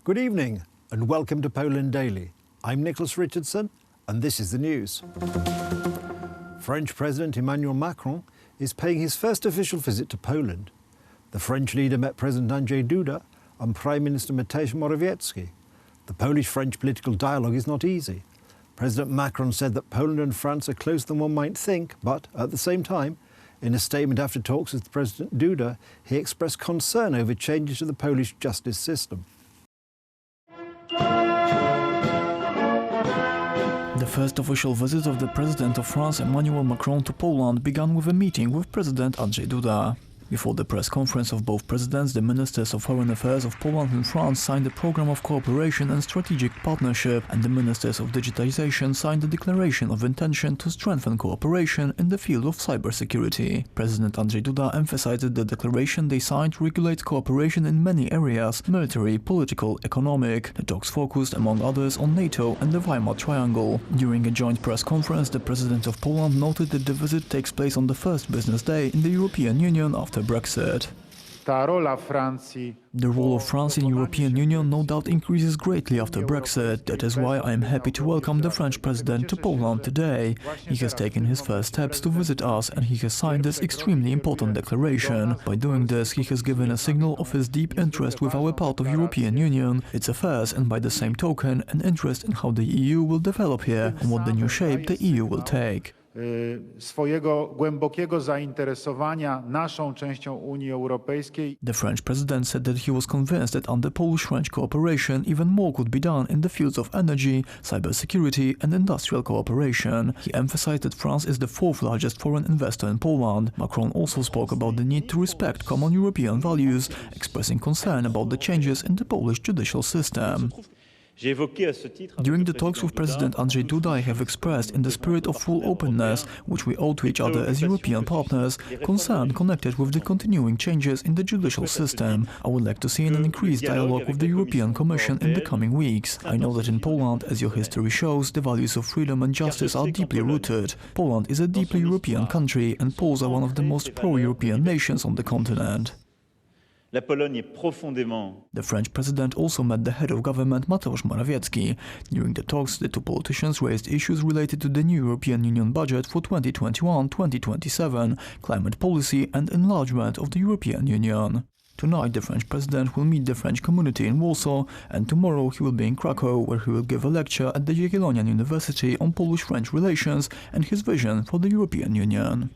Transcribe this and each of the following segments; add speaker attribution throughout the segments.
Speaker 1: Good evening and welcome to Poland Daily. I'm Nicholas Richardson and this is the news. French President Emmanuel Macron is paying his first official visit to Poland. The French leader met President Andrzej Duda and Prime Minister Mateusz Morawiecki. The Polish-French political dialogue is not easy. President Macron said that Poland and France are closer than one might think, but at the same time, in a statement after talks with President Duda, he expressed concern over changes to the Polish justice system.
Speaker 2: The first official visit of the President of France, Emmanuel Macron, to Poland began with a meeting with President Andrzej Duda. Before the press conference of both presidents, the ministers of foreign affairs of Poland and France signed a program of cooperation and strategic partnership, and the ministers of digitization signed a declaration of intention to strengthen cooperation in the field of cybersecurity. President Andrzej Duda emphasized that the declaration they signed regulates cooperation in many areas: military, political, economic. The talks focused, among others, on NATO and the Weimar Triangle. During a joint press conference, the President of Poland noted that the visit takes place on the first business day in the European Union after Brexit. The role of France in the European Union no doubt increases greatly after Brexit. That is why I am happy to welcome the French President to Poland today. He has taken his first steps to visit us and he has signed this extremely important declaration. By doing this, he has given a signal of his deep interest with our part of European Union, its affairs, and by the same token, an interest in how the EU will develop here and what the new shape the EU will take.
Speaker 3: Swojego głębokiego zainteresowania naszą częścią Unii Europejskiej.
Speaker 2: The French president said that he was convinced that under Polish-French cooperation even more could be done in the fields of energy, cybersecurity and industrial cooperation. He emphasized that France is the fourth largest foreign investor in Poland. Macron also spoke about the need to respect common European values, expressing concern about the changes in the Polish judicial system. During the talks with President Andrzej Duda, I have expressed, in the spirit of full openness, which we owe to each other as European partners, concern connected with the continuing changes in the judicial system. I would like to see an increased dialogue with the European Commission in the coming weeks. I know that in Poland, as your history shows, the values of freedom and justice are deeply rooted. Poland is a deeply European country, and Poles are one of the most pro-European nations on the continent. The French president also met the head of government, Mateusz Morawiecki. During the talks, the two politicians raised issues related to the new European Union budget for 2021-2027, climate policy and enlargement of the European Union. Tonight, the French president will meet the French community in Warsaw, and tomorrow he will be in Krakow, where he will give a lecture at the Jagiellonian University on Polish-French relations and his vision for the European Union.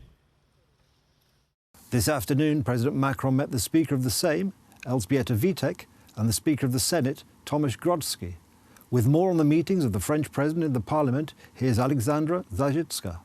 Speaker 1: This afternoon, President Macron met the Speaker of the Sejm, Elżbieta Witek, and the Speaker of the Senate, Tomasz Grodzki. With more on the meetings of the French President in the Parliament, here's Alexandra Zajicka.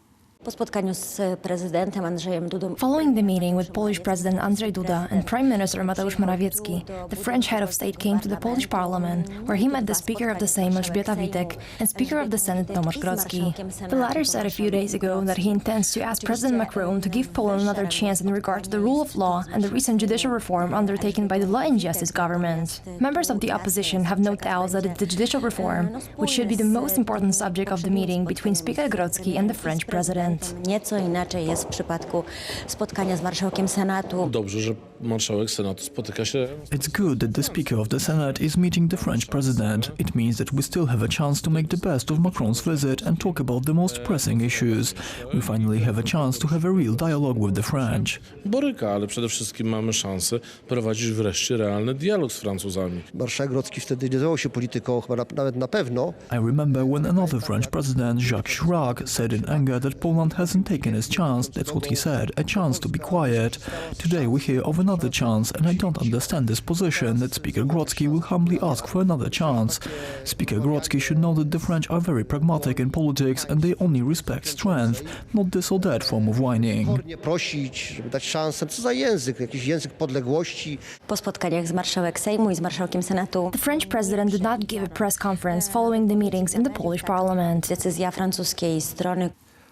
Speaker 4: Following the meeting with Polish President Andrzej Duda and Prime Minister Mateusz Morawiecki, the French head of state came to the Polish Parliament, where he met the Speaker of the Sejm, Elżbieta Witek, and Speaker of the Senate, Tomasz Grodzki. The latter said a few days ago that he intends to ask President Macron to give Poland another chance in regard to the rule of law and the recent judicial reform undertaken by the Law and Justice government. Members of the opposition have no doubts that it's the judicial reform, which should be the most important subject of the meeting between Speaker Grodzki and the French President.
Speaker 5: Nieco inaczej jest w przypadku spotkania z marszałkiem Senatu.
Speaker 6: Dobrze, że marszałek Senatu spotyka się.
Speaker 2: It's good that the Speaker of the Senate is meeting the French President. It means that we still have a chance to make the best of Macron's visit and talk about the most pressing issues. We finally have a chance to have a real dialogue with the French.
Speaker 6: Boryka, ale przede wszystkim mamy szansę prowadzić wreszcie realny dialog z Francuzami.
Speaker 7: Marszałek Grodzki wtedy nie zajmował się polityką, chyba nawet na pewno.
Speaker 2: I remember when another French president, Jacques Chirac, said in anger that Poland hasn't taken his chance. That's what he said, a chance to be quiet. Today we hear of another chance, and I don't understand this position that Speaker Grodzki will humbly ask for another chance. Speaker Grodzki should know that the French are very pragmatic in politics and they only respect strength, not this or that form of whining.
Speaker 7: Nie prosić, żeby dać szansę. Co za język? Jakiś język podległości.
Speaker 5: Po spotkaniach z marszałek Sejmu i z marszałkiem Senatu.
Speaker 4: The French president did not give a press conference following the meetings in the Polish parliament.
Speaker 5: Decyzja francuskiej strony.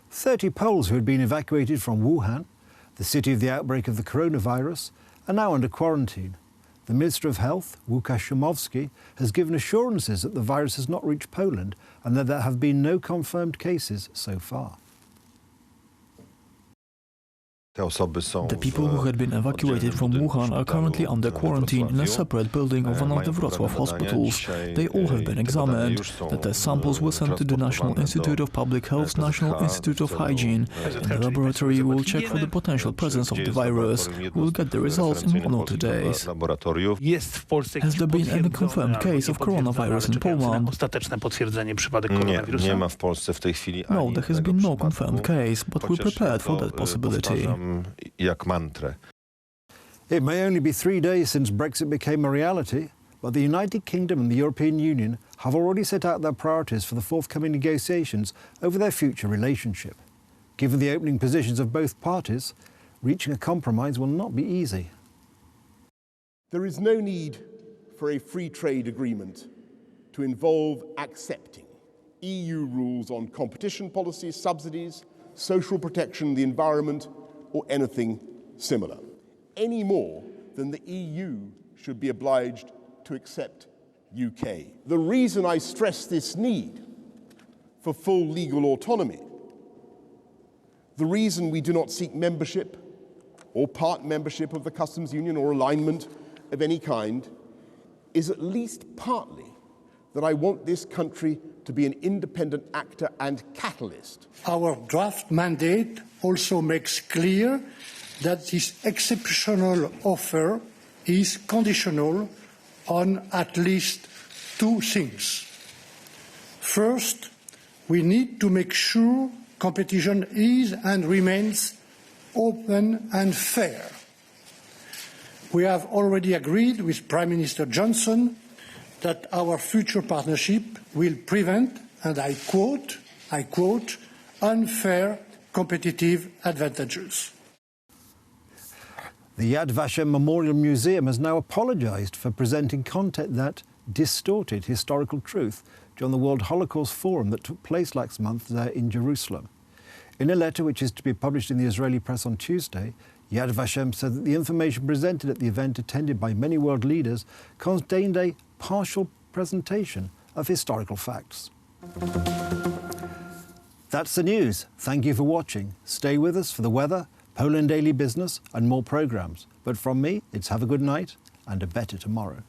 Speaker 1: 30 Poles who had been evacuated from Wuhan, the city of the outbreak of the coronavirus, are now under quarantine. The Minister of Health, Łukasz Szumowski, has given assurances that the virus has not reached Poland and that there have been no confirmed cases so far.
Speaker 2: The people who had been evacuated from Wuhan are currently under quarantine in a separate building of one of the Wrocław hospitals. They all have been examined. The test samples were sent to the National Institute of Public Health's National Institute of Hygiene, and the laboratory will check for the potential presence of the virus. We will get the results in 1 or 2 days. Has there been any confirmed case of coronavirus in Poland? No, there has been no confirmed case, but we're prepared for that possibility.
Speaker 1: It may only be 3 days since Brexit became a reality, but the United Kingdom and the European Union have already set out their priorities for the forthcoming negotiations over their future relationship. Given the opening positions of both parties, reaching a compromise will not be easy.
Speaker 8: There is no need for a free trade agreement to involve accepting EU rules on competition policies, subsidies, social protection, the environment, or anything similar, any more than the EU should be obliged to accept UK. The reason I stress this need for full legal autonomy, the reason we do not seek membership or part membership of the customs union or alignment of any kind, is at least partly that I want this country to be an independent actor and catalyst.
Speaker 9: Our draft mandate also makes clear that this exceptional offer is conditional on at least 2 things. First, we need to make sure competition is and remains open and fair. We have already agreed with Prime Minister Johnson that our future partnership will prevent, and I quote, unfair competitive advantages.
Speaker 1: The Yad Vashem Memorial Museum has now apologised for presenting content that distorted historical truth during the World Holocaust Forum that took place last month there in Jerusalem. In a letter which is to be published in the Israeli press on Tuesday, Yad Vashem said that the information presented at the event attended by many world leaders contained a partial presentation of historical facts. That's the news. Thank you for watching. Stay with us for the weather, Poland Daily Business and more programmes. But from me, it's have a good night and a better tomorrow.